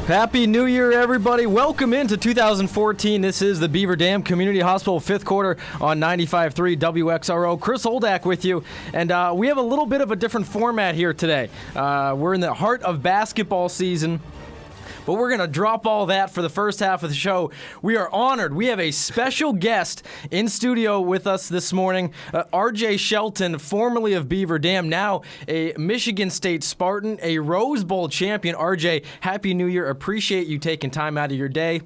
Happy New Year, everybody. Welcome into 2014. This is the Beaver Dam Community Hospital fifth quarter on 95.3 WXRO. Chris Oldach with you. And we have a little bit of a different format here today. We're in the heart of basketball season, but we're going to drop all that for the first half of the show. We are honored. We have a special guest in studio with us this morning, RJ Shelton, formerly of Beaver Dam, now a Michigan State Spartan, a Rose Bowl champion. RJ, Happy New Year. Appreciate you taking time out of your day.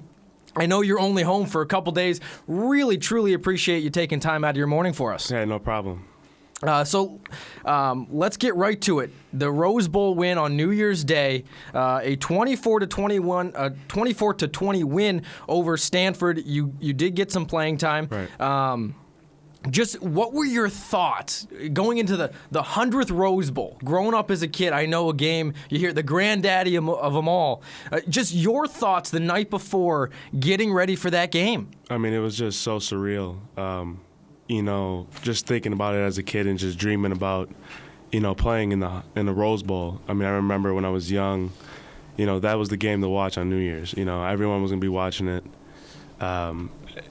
I know you're only home for a couple days. Really, truly appreciate you taking time out of your morning for us. Yeah, no problem. So let's get right to it. The Rose Bowl win on New Year's Day, a 24-20 win over Stanford. You did get some playing time. Right. Just what were your thoughts going into the 100th Rose Bowl? Growing up as a kid, I know a game, you hear the granddaddy of them all. Just your thoughts the night before getting ready for that game. I mean, it was just so surreal. Just thinking about it as a kid and just dreaming about, playing in the Rose Bowl. I mean, I remember when I was young, that was the game to watch on New Year's. Everyone was going to be watching it.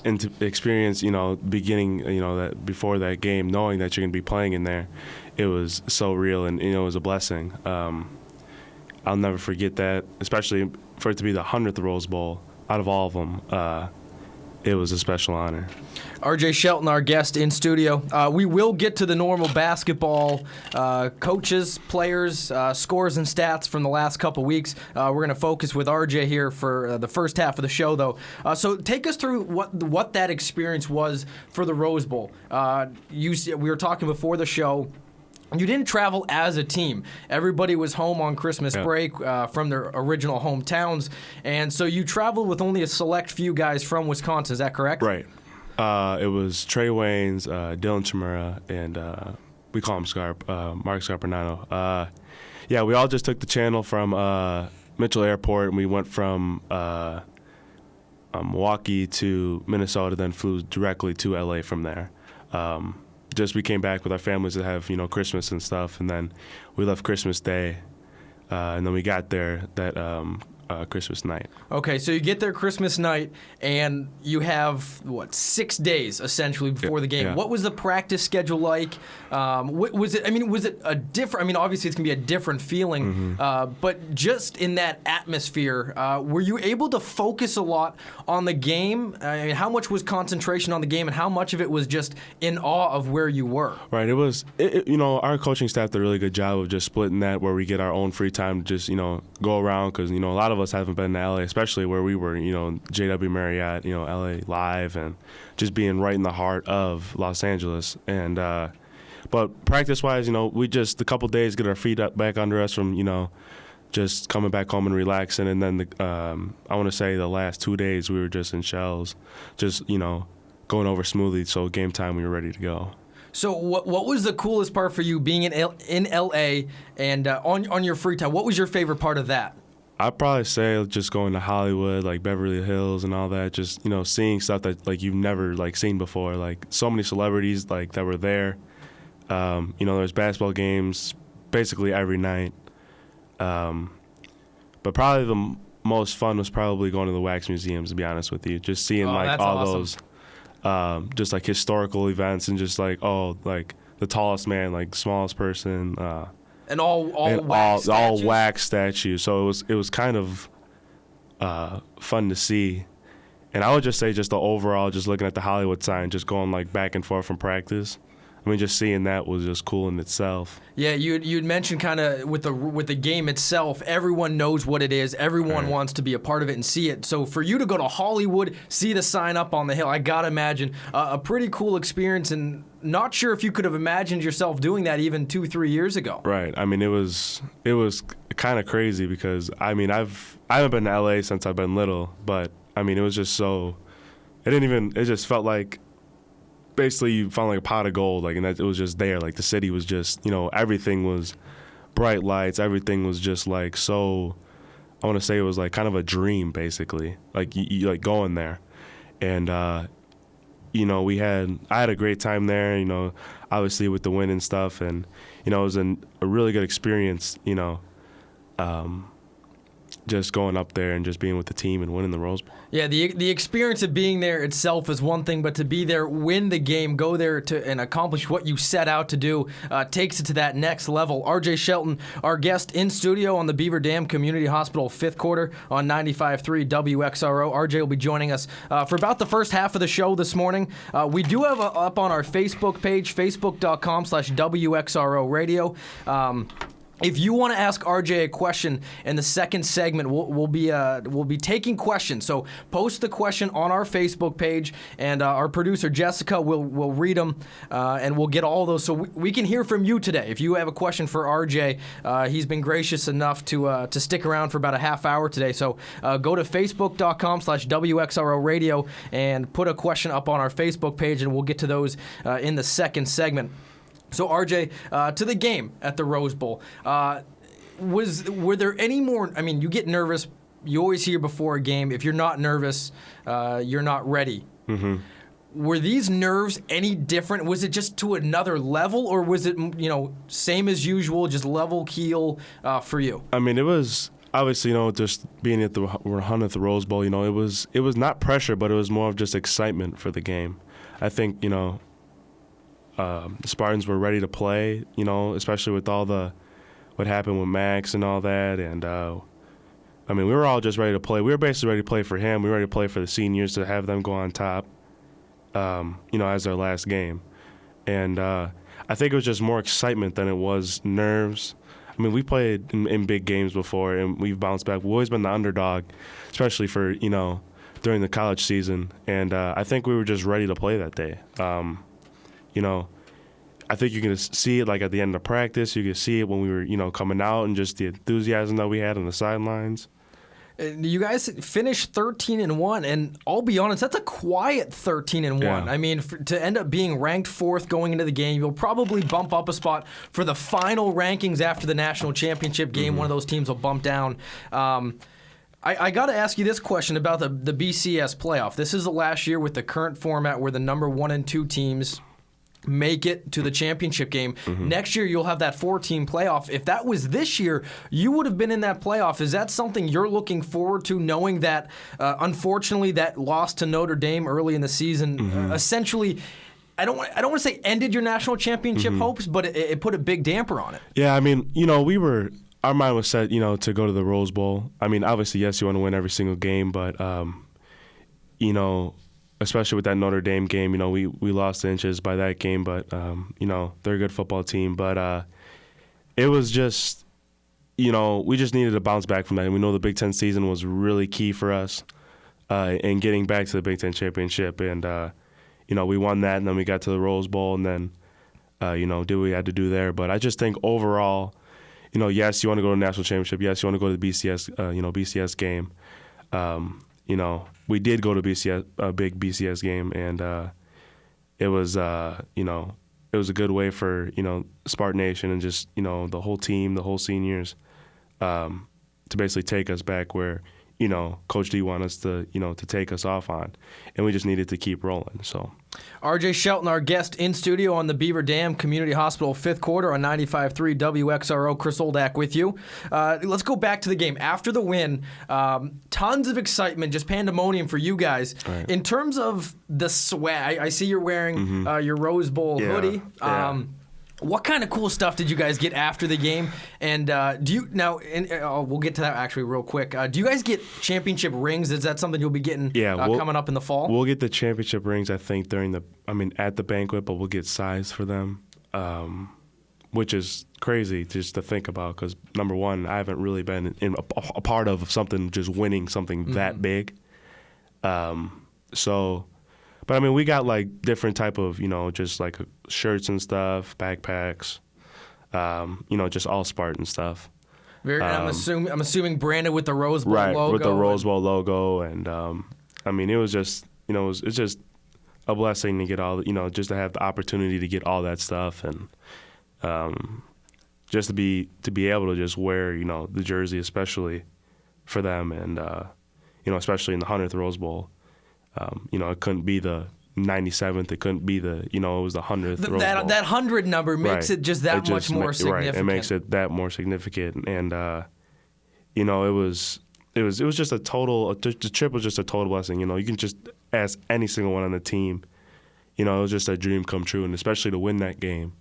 And to experience, beginning, that before that game, knowing that you're going to be playing in there, it was so real and, it was a blessing. I'll never forget that, especially for it to be the 100th Rose Bowl out of all of them. It was a special honor. RJ Shelton, our guest in studio. We will get to the normal basketball coaches, players, scores, and stats from the last couple weeks. We're going to focus with RJ here for the first half of the show, though. So take us through what that experience was for the Rose Bowl. We were talking before the show. You didn't travel as a team. Everybody was home on Christmas break from their original hometowns, and so you traveled with only a select few guys from Wisconsin. Is that correct? Right. It was Trey Waynes, Dylan Chimera, and we call him Mark Scarpanano. We all just took the channel from Mitchell Airport, and we went from Milwaukee to Minnesota, then flew directly to LA from there. We came back with our families to have, Christmas and stuff, and then we left Christmas Day, and then we got there that Christmas night. Okay, so you get there Christmas night, and you have, 6 days, essentially, before the game. Yeah. What was the practice schedule like? Was it a different, obviously it's going to be a different feeling, but just in that atmosphere, were you able to focus a lot on the game? How much was concentration on the game, and how much of it was just in awe of where you were? Right, our coaching staff did a really good job of just splitting that, where we get our own free time to just, go around, because, a lot of us haven't been to LA, especially where we were, JW Marriott, LA Live, and just being right in the heart of Los Angeles. And but practice-wise, we just a couple days get our feet up back under us from, just coming back home and relaxing. And then I want to say the last 2 days we were just in shells, just going over smoothly. So game time we were ready to go. So what was the coolest part for you being in LA and on your free time? What was your favorite part of that? I'd probably say just going to Hollywood, like Beverly Hills and all that, just, seeing stuff that, you've never, seen before. So many celebrities, that were there. There's basketball games basically every night. But probably the most fun was probably going to the wax museums, to be honest with you. Just seeing, all awesome. Those, just, historical events and just, the tallest man, smallest person, And all wax statues. So it was kind of fun to see. And I would just say just the overall, just looking at the Hollywood sign, just going back and forth from practice. Just seeing that was just cool in itself. Yeah, you'd mentioned kind of with the game itself, everyone knows what it is. Everyone wants to be a part of it and see it. So for you to go to Hollywood, see the sign up on the hill, I gotta imagine a pretty cool experience. And not sure if you could have imagined yourself doing that even 2-3 years ago. Right. It was kind of crazy because I haven't been to LA since I've been little, but it was just so. It just felt like. Basically, you found a pot of gold, and that it was just there. The city was just, everything was bright lights. Everything was just so. I want to say it was kind of a dream, basically. You going there, and I had a great time there. Obviously with the win and stuff, and it was a really good experience. just going up there and just being with the team and winning the Rose Bowl. Yeah, the experience of being there itself is one thing, but to be there, win the game, go there and accomplish what you set out to do takes it to that next level. RJ Shelton, our guest in studio on the Beaver Dam Community Hospital fifth quarter on 95.3 WXRO. RJ will be joining us for about the first half of the show this morning. We do have up on our Facebook page, facebook.com/WXRO radio. If you want to ask RJ a question in the second segment, we'll be taking questions. So post the question on our Facebook page, and our producer Jessica will read them, and we'll get all those. So we can hear from you today. If you have a question for RJ, he's been gracious enough to stick around for about a half hour today. So go to facebook.com/WXRO radio and put a question up on our Facebook page, and we'll get to those in the second segment. So, RJ, to the game at the Rose Bowl, were there any more? I mean, you get nervous. You always hear before a game, if you're not nervous, you're not ready. Mm-hmm. Were these nerves any different? Was it just to another level, or was it, same as usual, just level keel for you? I mean, it was obviously, just being at the 100th Rose Bowl, it was not pressure, but it was more of just excitement for the game. I think, the Spartans were ready to play, especially with all what happened with Max and all that. And, we were all just ready to play. We were basically ready to play for him. We were ready to play for the seniors to have them go on top, as their last game. And I think it was just more excitement than it was nerves. I mean, we played in big games before, and we've bounced back. We've always been the underdog, especially for, during the college season. And I think we were just ready to play that day. I think you can see it like at the end of practice. You can see it when we were, coming out, and just the enthusiasm that we had on the sidelines. You guys finished 13-1, and I'll be honest, that's a quiet 13-1. Yeah. I mean, to end up being ranked fourth going into the game, you'll probably bump up a spot for the final rankings after the national championship game. Mm-hmm. One of those teams will bump down. I got to ask you this question about the BCS playoff. This is the last year with the current format where the number 1 and 2 teams make it to the championship game. Mm-hmm. Next year, you'll have that 4-team playoff. If that was this year, you would have been in that playoff. Is that something you're looking forward to, knowing that, unfortunately, that loss to Notre Dame early in the season essentially, I don't want to say ended your national championship hopes, but it put a big damper on it? Yeah, our mind was set, to go to the Rose Bowl. I mean, obviously, yes, you want to win every single game, but, especially with that Notre Dame game, we lost the inches by that game, but, they're a good football team. But it was just, we just needed to bounce back from that. And we know the Big Ten season was really key for us in getting back to the Big Ten championship. And, we won that, and then we got to the Rose Bowl, and then, did what we had to do there. But I just think overall, yes, you want to go to the national championship. Yes, you want to go to the BCS game. We did go to a big BCS game, and it was a good way for Spartan Nation and just the whole team, the whole seniors, to basically take us back where Coach D wanted us to to take us off on, and we just needed to keep rolling. So, RJ Shelton, our guest in studio on the Beaver Dam Community Hospital fifth quarter on 95.3 WXRO. Chris Oldach with you. Let's go back to the game. After the win, tons of excitement, just pandemonium for you guys. Right. In terms of the swag, I see you're wearing your Rose Bowl hoodie. Yeah. What kind of cool stuff did you guys get after the game? And do you now? We'll get to that actually real quick. Do you guys get championship rings? Is that something you'll be getting coming up in the fall? We'll get the championship rings, I think, at the banquet, but we'll get size for them, which is crazy just to think about because, number one, I haven't really been in a part of something, just winning something that big. But, we got, different type of, just, shirts and stuff, backpacks, just all Spartan stuff. I'm assuming branded with the Rose Bowl logo. Right, with the Rose Bowl logo. And, it was just, it's just a blessing to get all, just to have the opportunity to get all that stuff and just to be able to just wear, the jersey, especially for them. And, especially in the 100th Rose Bowl. It couldn't be the 97th. It couldn't be the, it was the 100th Rose Bowl. That 100 number makes it just that much more significant. Right, it makes it that more significant. And, it was, it was just the trip was just a total blessing. You can just ask any single one on the team. It was just a dream come true, and especially to win that game.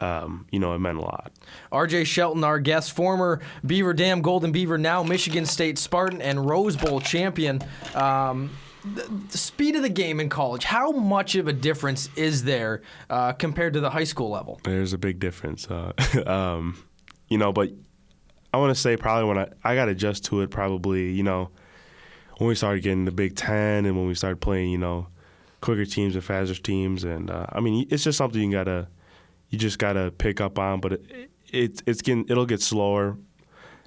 It meant a lot. RJ Shelton, our guest, former Beaver Dam Golden Beaver, now Michigan State Spartan and Rose Bowl champion. The speed of the game in college, how much of a difference is there compared to the high school level? There's a big difference. But I want to say probably when I got adjust to it probably, when we started getting the Big Ten and when we started playing, quicker teams and faster teams. And, it's just something you just gotta pick up on. But it'll get slower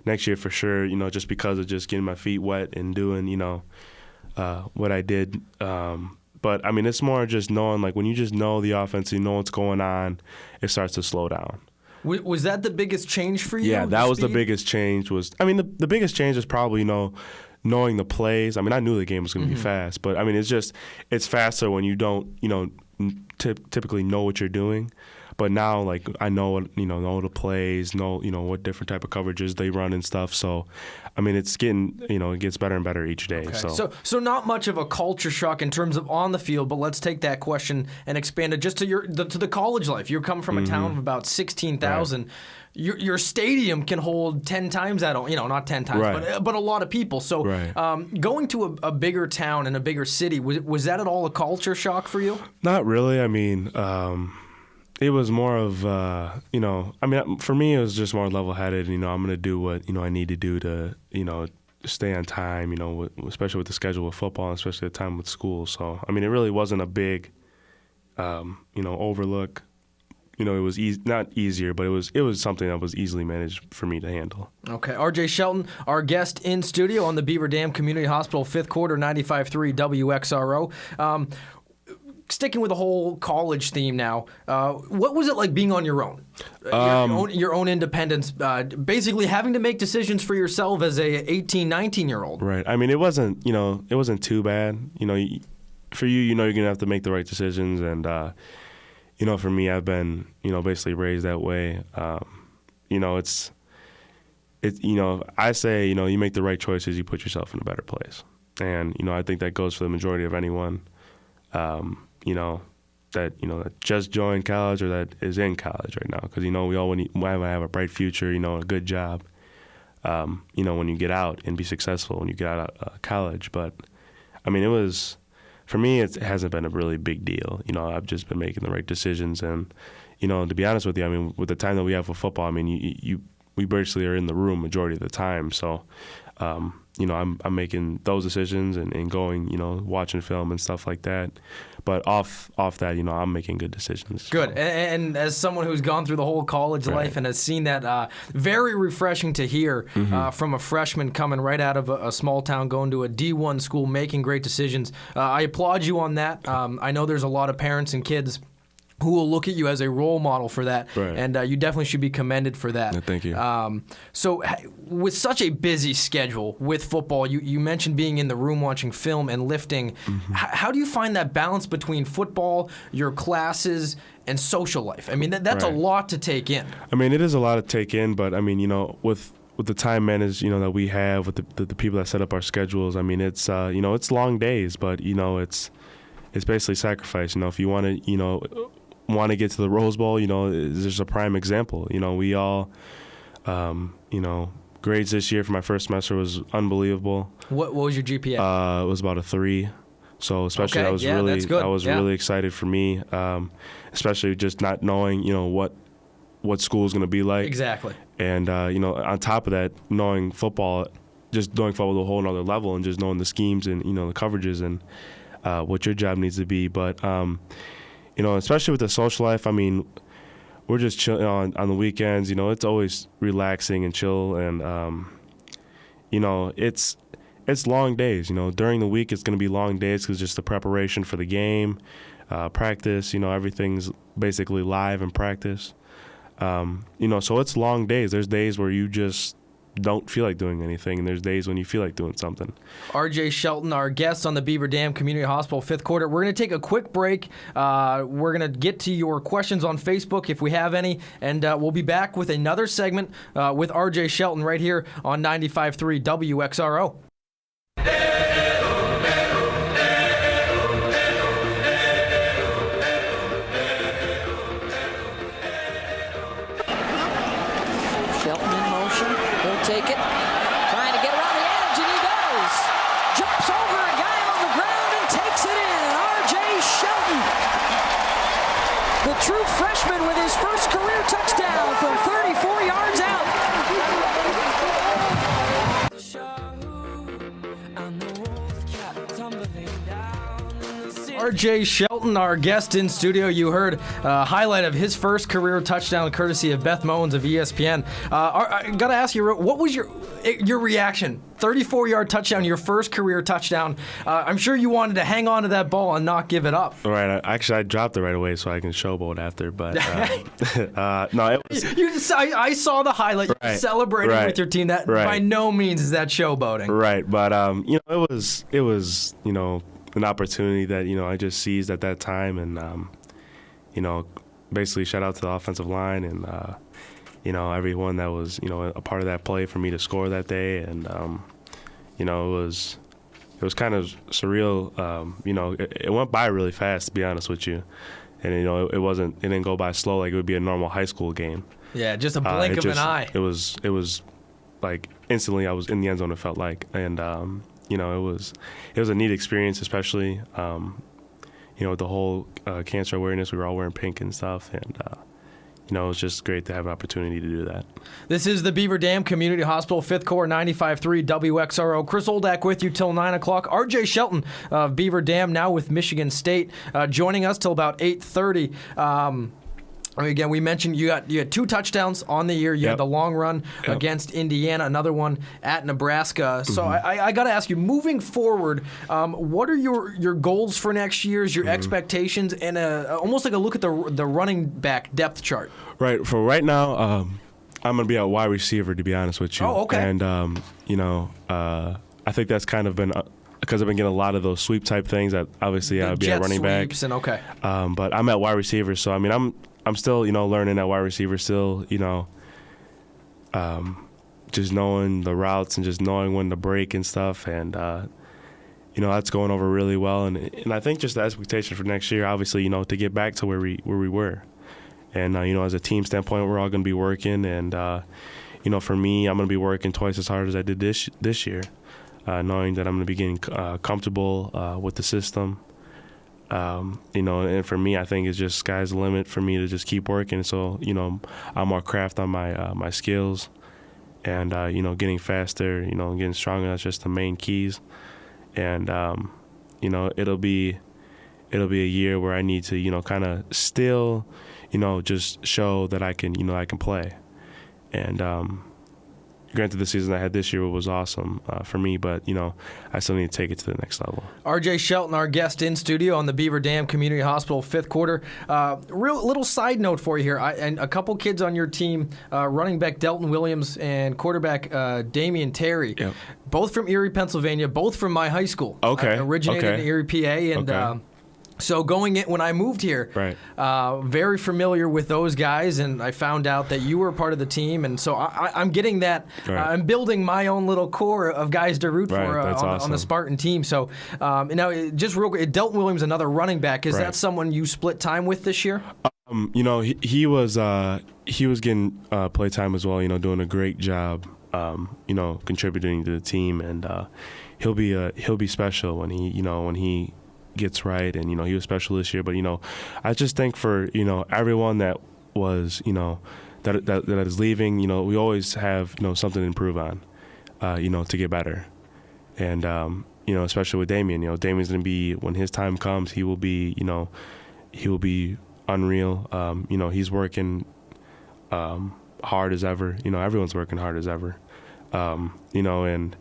next year for sure, just because of just getting my feet wet and doing, what I did. But, it's more just knowing, like, when you just know the offense, you know what's going on, it starts to slow down. Was that the biggest change for you? Yeah, that was the biggest change. The biggest change is probably, knowing the plays. I knew the game was going to be fast, but, it's faster when you don't, typically know what you're doing. But now, like, I know what, know the plays, know, what different type of coverages they run and stuff. So, it's getting, it gets better and better each day. Okay. So not much of a culture shock in terms of on the field, but let's take that question and expand it just to the college life. You're coming from a town of about 16,000. Right. Your stadium can hold 10 times that, not 10 times, right, but a lot of people. So right, going to a bigger town and a bigger city, was that at all a culture shock for you? Not really. It was more of, for me, it was just more level-headed. I'm going to do what, I need to do to, stay on time, especially with the schedule with football, and especially the time with school. So, it really wasn't a big, overlook. It was not easier, but it was something that was easily managed for me to handle. Okay. RJ Shelton, our guest in studio on the Beaver Dam Community Hospital, fifth quarter, 95.3 WXRO. Sticking with the whole college theme now, what was it like being on your own? Your own independence, basically having to make decisions for yourself as a 18, 19-year-old. Right. It wasn't too bad. For you, you're going to have to make the right decisions. And, for me, I've been, basically raised that way. I say, you make the right choices, you put yourself in a better place. And, I think that goes for the majority of anyone. That just joined college or that is in college right now. Because, we all want to have a bright future, a good job, when you get out and be successful when you get out of college. But, for me, it hasn't been a really big deal. I've just been making the right decisions. And, to be honest with you, with the time that we have for football, we basically are in the room majority of the time. So, I'm making those decisions and going, watching film and stuff like that. But off that, I'm making good decisions. Good. So. And as someone who's gone through the whole college life and has seen that, very refreshing to hear from a freshman coming right out of a small town, going to a D1 school, making great decisions. I applaud you on that. I know there's a lot of parents and kids who will look at you as a role model for that, and you definitely should be commended for that. Yeah, thank you. So with such a busy schedule with football, you mentioned being in the room watching film and lifting. How do you find that balance between football, your classes, and social life? That's a lot to take in. It is a lot to take in, but, with the time managed, that we have, with the people that set up our schedules, it's, it's long days, but, it's basically sacrifice. If you want to get to the Rose Bowl, there's a prime example. We all, grades this year for my first semester was unbelievable. What was your GPA? It was about a 3. So especially I was really excited for me, especially just not knowing, what school is going to be like. Exactly. And, on top of that, knowing football, just knowing football to a whole nother level and just knowing the schemes and, the coverages and what your job needs to be. But, especially with the social life, we're just chill on the weekends. It's always relaxing and chill, and it's long days. During the week it's going to be long days because just the preparation for the game, practice. Everything's basically live in practice. So it's long days. There's days where you just don't feel like doing anything, and there's days when you feel like doing something. RJ Shelton, our guest on the Beaver Dam Community Hospital fifth quarter. We're going to take a quick break. We're going to get to your questions on Facebook if we have any, and we'll be back with another segment with RJ Shelton right here on 95.3 WXRO. Take it, trying to get around the edge, and he does. Jumps over a guy on the ground and takes it in. RJ Shelton, the true freshman with his first career touchdown from 34 yards out. RJ Shelton, our guest in studio. You heard a highlight of his first career touchdown courtesy of Beth Mowens of ESPN. I got to ask you, what was your reaction? 34-yard touchdown, your first career touchdown. I'm sure you wanted to hang on to that ball and not give it up. Right. I dropped it right away so I can showboat after. But no, it was. I saw the highlight. Right, you celebrating right, with your team. That right. By no means is that showboating. Right. But it was an opportunity that I just seized at that time, and basically shout out to the offensive line and everyone that was a part of that play for me to score that day, and it was kind of surreal. It went by really fast, to be honest with you, and it didn't go by slow like it would be a normal high school game. Yeah, just a blink of an eye. It was like instantly I was in the end zone. It felt like, and it was a neat experience, especially with the whole cancer awareness. We were all wearing pink and stuff, and it was just great to have an opportunity to do that. This is the Beaver Dam Community Hospital, 5th Corps, 95.3 WXRO. Chris Oldach with you till 9 o'clock. RJ Shelton of Beaver Dam, now with Michigan State, joining us till about 8:30. Again, we mentioned you had 2 touchdowns on the year. You had the long run against Indiana, another one at Nebraska. So I got to ask you, moving forward, what are your goals for next year, your expectations, and almost like a look at the running back depth chart? Right. For right now, I'm going to be a wide receiver, to be honest with you. Oh, okay. And, I think that's kind of been because I've been getting a lot of those sweep type things that obviously I'll be a running back. But I'm at wide receiver, so, I'm still, learning at wide receiver, still, just knowing the routes and just knowing when to break and stuff. And, that's going over really well. And I think just the expectation for next year, obviously, to get back to where we were. And, as a team standpoint, we're all going to be working. And, for me, I'm going to be working twice as hard as I did this year, knowing that I'm going to be getting comfortable with the system. And for me, I think it's just sky's the limit for me to just keep working. So, I'm more craft on my skills, and getting faster, getting stronger. That's just the main keys. And it'll be a year where I need to kind of still just show that I can play. And granted, the season I had this year was awesome for me, but, I still need to take it to the next level. RJ Shelton, our guest in studio on the Beaver Dam Community Hospital, 5th quarter. Real little side note for you here. And a couple kids on your team, running back Delton Williams and quarterback Damian Terry, both from Erie, Pennsylvania, both from my high school. Okay. Originated in Erie, PA, and so going in when I moved here, very familiar with those guys, and I found out that you were part of the team, and so I'm getting that. I'm building my own little core of guys to root for on the Spartan team. So now, just real quick, Delton Williams, another running back. Is that someone you split time with this year? He was getting play time as well. Doing a great job. Contributing to the team, and he'll be special when he gets right, and he was special this year. But I just think for everyone that was that is leaving, we always have something to improve on, to get better. And especially with Damian, Damian's gonna be, when his time comes, he will be unreal. He's working hard as ever. Everyone's working hard as ever. And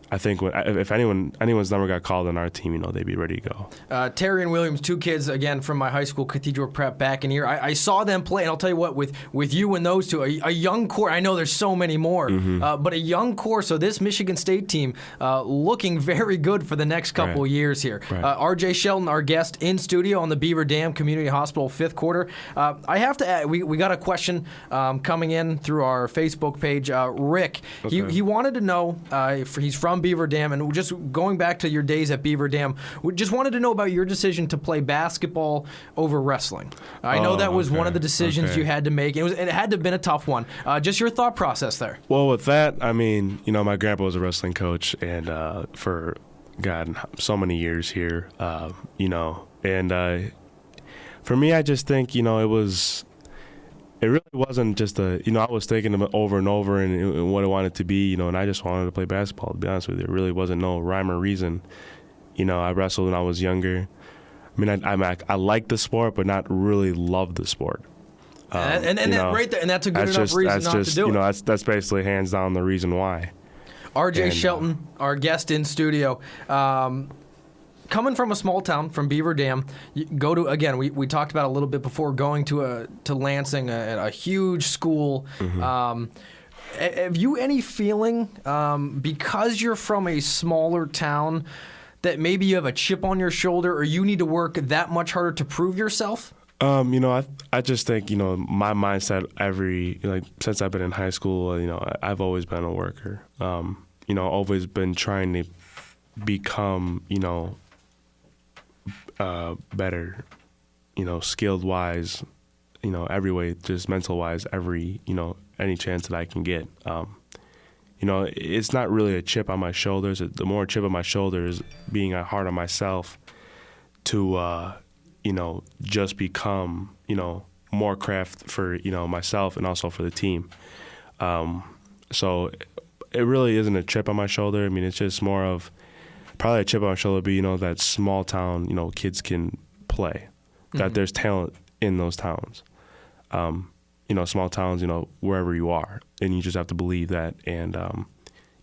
I think if anyone's number got called on our team, you know, they'd be ready to go. Terry and Williams, two kids, again, from my high school, Cathedral Prep, back in here. I saw them play, and I'll tell you what, with you and those two, a young core, I know there's so many more, but a young core, so this Michigan State team looking very good for the next couple of years here. Right. RJ Shelton, our guest in studio on the Beaver Dam Community Hospital fifth quarter. I have to add, we got a question coming in through our Facebook page. Rick, he wanted to know, he's from Beaver Dam, and just going back to your days at Beaver Dam, we just wanted to know about your decision to play basketball over wrestling. I know that was one of the decisions you had to make. It had to have been a tough one. Just your thought process there. Well, with that, I mean, you know, my grandpa was a wrestling coach, and for so many years here, you know, and for me, I just think, you know, it really wasn't just you know, I was thinking of it over and over and what I wanted to be, you know, and I just wanted to play basketball, to be honest with you. There really wasn't no rhyme or reason. You know, I wrestled when I was younger. I mean, I like the sport, but not really love the sport. And right there, and that's a good enough reason not to do it. You know, that's basically hands down the reason why. RJ Shelton, our guest in studio. Coming from a small town, from Beaver Dam, you go to, again, we talked about a little bit before, going to Lansing, a huge school. Have you any feeling, because you're from a smaller town, that maybe you have a chip on your shoulder or you need to work that much harder to prove yourself? You know, I just think, you know, my mindset since I've been in high school, you know, I've always been a worker. You know, always been trying to become, you know, better, you know, skilled wise, you know, every way, just mental wise, you know, any chance that I can get. You know, it's not really a chip on my shoulders. The more chip on my shoulders is being hard on myself to, you know, just become, you know, more craft for, you know, myself and also for the team. So it really isn't a chip on my shoulder. I mean, it's just more of probably a chip on my shoulder would be, you know, that small town, you know, kids can play, that there's talent in those towns. You know, small towns, you know, wherever you are, and you just have to believe that. And,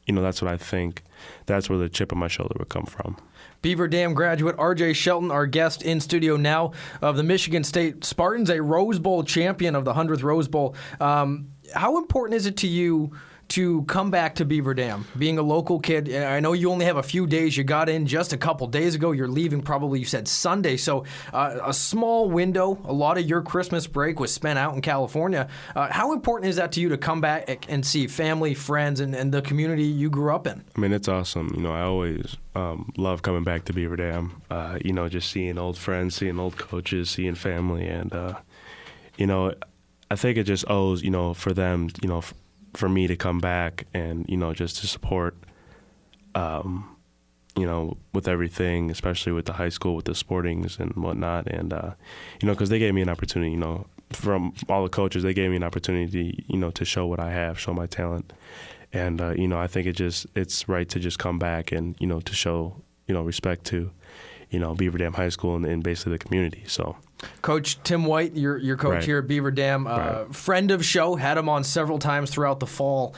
you know, that's what I think. That's where the chip on my shoulder would come from. Beaver Dam graduate RJ Shelton, our guest in studio now of the Michigan State Spartans, a Rose Bowl champion of the 100th Rose Bowl. How important is it to you to come back to Beaver Dam, being a local kid? I know you only have a few days. You got in just a couple days ago. You're leaving probably, you said, Sunday. So a small window. A lot of your Christmas break was spent out in California. How important is that to you to come back and see family, friends, and the community you grew up in? I mean, it's awesome. You know, I always love coming back to Beaver Dam. You know, just seeing old friends, seeing old coaches, seeing family. And, you know, I think it just owes, you know, for them, you know, for me to come back and, you know, just to support, you know, with everything, especially with the high school, with the sportings and whatnot. And, you know, because they gave me an opportunity, you know, from all the coaches, they gave me an opportunity, you know, to show what I have, show my talent. And, you know, I think it's right to just come back and, you know, to show, you know, respect to, you know, Beaver Dam High School and basically the community. So, Coach Tim White, your coach here at Beaver Dam, friend of show, had him on several times throughout the fall,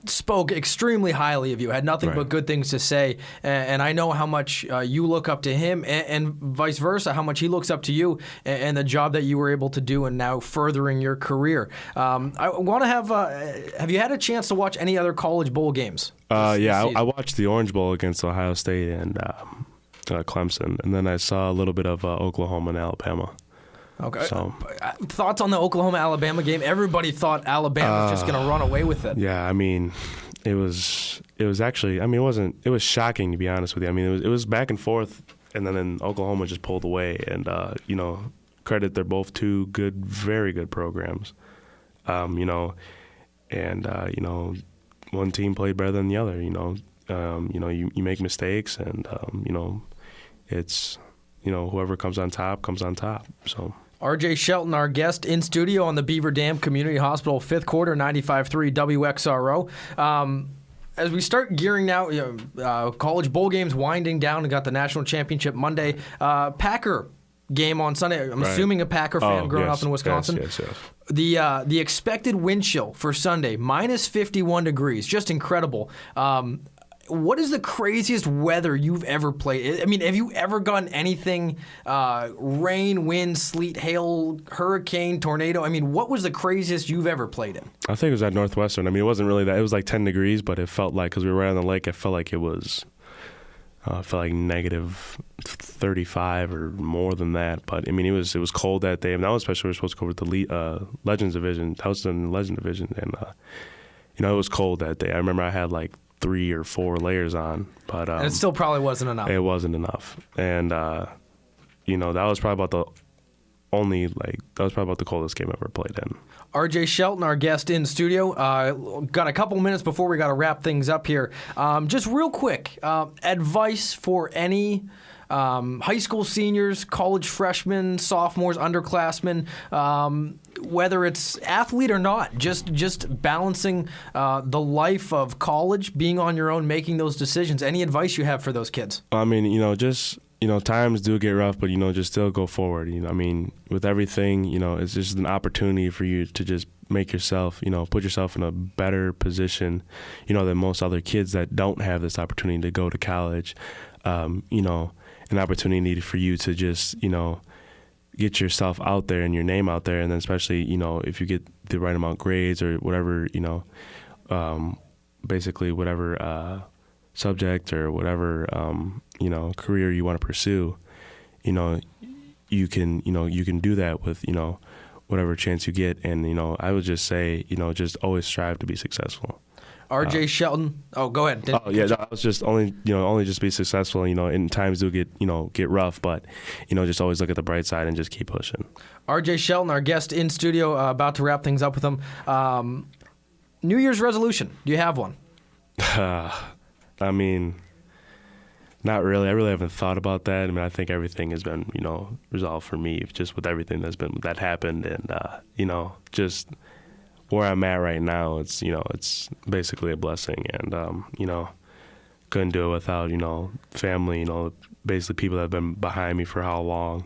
spoke extremely highly of you, had nothing but good things to say, and I know how much you look up to him, and vice versa, how much he looks up to you, and the job that you were able to do and now furthering your career. I want to have you had a chance to watch any other college bowl games? Yeah, I watched the Orange Bowl against Ohio State and Clemson, and then I saw a little bit of Oklahoma and Alabama. Okay. So, thoughts on the Oklahoma-Alabama game? Everybody thought Alabama was just going to run away with it. Yeah, I mean, it was actually, I mean, it was shocking, to be honest with you. I mean, it was back and forth, and then Oklahoma just pulled away, and, you know, credit, they're both two very good programs, you know, and, you know, one team played better than the other, you know. You know, you make mistakes, and, you know, it's, you know, whoever comes on top comes on top. So RJ Shelton, our guest in studio on the Beaver Dam Community Hospital fifth quarter, 95.3 WXRO. As we start gearing now, college bowl games winding down, and got the national championship Monday. Packer game on Sunday. I'm assuming a Packer fan growing up in Wisconsin. Yes. The expected wind chill for Sunday, minus 51 degrees, just incredible. what is the craziest weather you've ever played? I mean, have you ever gotten anything, rain, wind, sleet, hail, hurricane, tornado? I mean, what was the craziest you've ever played in? I think it was at Northwestern. I mean, it wasn't really that. It was like 10 degrees, but it felt like, because we were right on the lake, it felt like it was felt like negative 35 or more than that. But I mean, it was cold that day. And that was especially, we were supposed to go over to the Legends division. That was in the Legend division, and it was cold that day. I remember I had like 3 or 4 layers on, but and it still probably wasn't enough. It wasn't enough, and that was probably about the coldest game I ever played in. RJ Shelton, our guest in studio. Got a couple minutes before we got to wrap things up here. Just real quick, advice for any high school seniors, college freshmen, sophomores, underclassmen, whether it's athlete or not, just balancing the life of college, being on your own, making those decisions. Any advice you have for those kids? I mean, times do get rough, but, just still go forward. I mean, with everything, it's just an opportunity for you to just make yourself, put yourself in a better position, than most other kids that don't have this opportunity to go to college. An opportunity for you to just, get yourself out there and your name out there. And then especially, if you get the right amount of grades or whatever, basically whatever subject or whatever, career you want to pursue, you can do that with, whatever chance you get. And, I would just say, just always strive to be successful. RJ Shelton. Oh, go ahead. I was just only just be successful. And times do get rough, but just always look at the bright side and just keep pushing. RJ Shelton, our guest in studio, about to wrap things up with him. New Year's resolution. Do you have one? I mean, not really. I really haven't thought about that. I mean, I think everything has been resolved for me, just with everything that happened, and just where I'm at right now, it's basically a blessing, and couldn't do it without family, basically people that have been behind me for how long,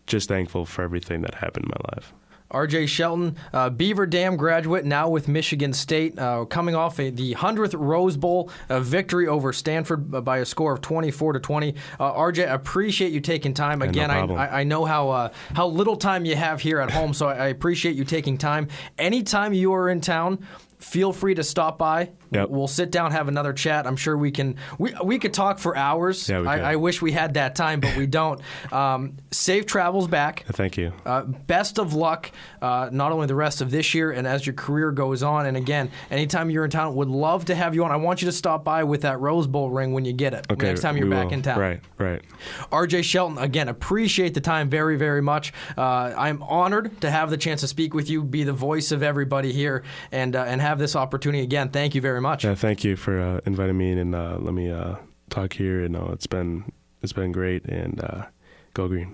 just thankful for everything that happened in my life. RJ Shelton, Beaver Dam graduate, now with Michigan State, coming off the 100th Rose Bowl victory over Stanford by a score of 24-20. RJ, I appreciate you taking time. Again, no I know how little time you have here at home, so I appreciate you taking time. Anytime you are in town, feel free to stop by. Yep. We'll sit down, have another chat. I'm sure we could talk for hours. Yeah, I wish we had that time, but we don't. Safe travels back. Thank you. Best of luck, not only the rest of this year and as your career goes on. And again, anytime you're in town, would love to have you on. I want you to stop by with that Rose Bowl ring when you get it. Okay, next time you're back in town. Right. RJ Shelton, again, appreciate the time very, very much. I'm honored to have the chance to speak with you, be the voice of everybody here, and have this opportunity. Again, thank you very much. Yeah, thank you for inviting me and let me talk here. It's been great, and go green.